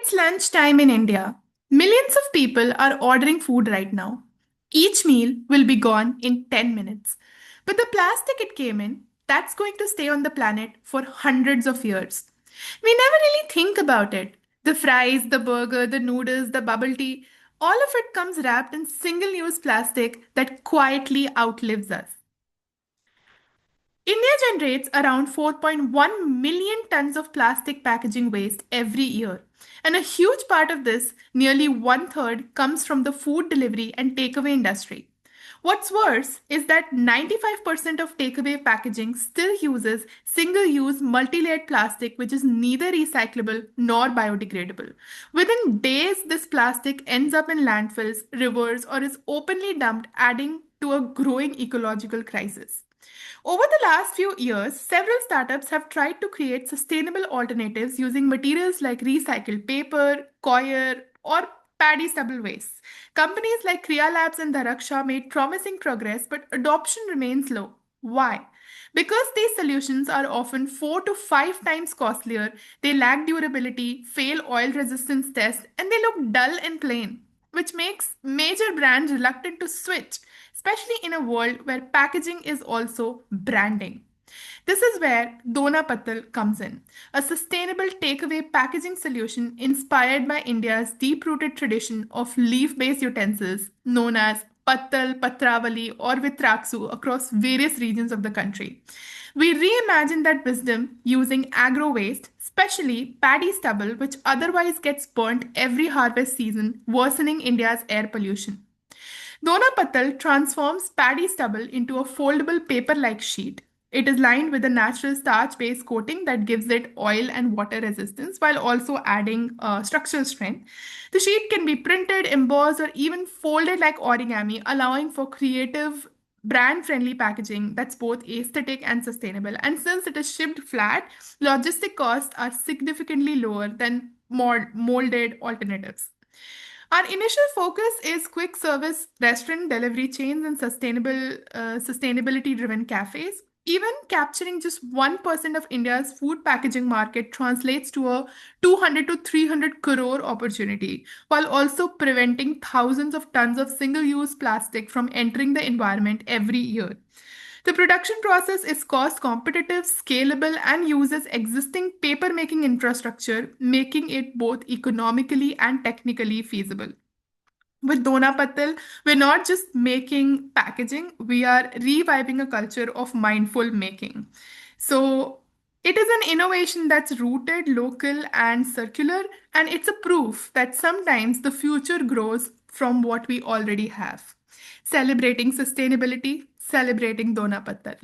It's lunchtime in India. Millions of people are ordering food right now. Each meal will be gone in 10 minutes. But the plastic it came in, that's going to stay on the planet for hundreds of years. We never really think about it. The fries, the burger, the noodles, the bubble tea, all of it comes wrapped in single use plastic that quietly outlives us. India generates around 4.1 million tons of plastic packaging waste every year. And a huge part of this, nearly one third, comes from the food delivery and takeaway industry. What's worse is that 95% of takeaway packaging still uses single use multi layered plastic, which is neither recyclable nor biodegradable. Within days, this plastic ends up in landfills, rivers, or is openly dumped, adding to a growing ecological crisis. Over the last few years, several startups have tried to create sustainable alternatives using materials like recycled paper, coir, or paddy stubble waste. Companies like Kriya Labs and Dharaksha made promising progress, but adoption remains low. Why? Because these solutions are often 4 to 5 times costlier, they lack durability, fail oil resistance tests, and they look dull and plain, which makes major brands reluctant to switch, especially in a world where packaging is also branding. This is where dona-patTAL comes in, a sustainable takeaway packaging solution inspired by India's deep-rooted tradition of leaf-based utensils known as pattal, patravali, or vitraksu across various regions of the country. We reimagine that wisdom using agro waste, especially paddy stubble, which otherwise gets burnt every harvest season, worsening India's air pollution. dona-patTAL transforms paddy stubble into a foldable paper-like sheet. It is lined with a natural starch-based coating that gives it oil and water resistance while also adding structural strength. The sheet can be printed, embossed, or even folded like origami, allowing for creative, brand-friendly packaging that's both aesthetic and sustainable. And since it is shipped flat, logistic costs are significantly lower than more molded alternatives. Our initial focus is quick service restaurant delivery chains and sustainability driven cafes. Even capturing just 1% of India's food packaging market translates to a 200 to 300 crore opportunity, while also preventing thousands of tons of single use plastic from entering the environment every year. The production process is cost competitive, scalable, and uses existing paper making infrastructure, making it both economically and technically feasible. With dona-patTAL, we're not just making packaging, we are reviving a culture of mindful making. So it is an innovation that's rooted, local, and circular, and it's a proof that sometimes the future grows from what we already have. Celebrating sustainability, celebrating dona-patTAL.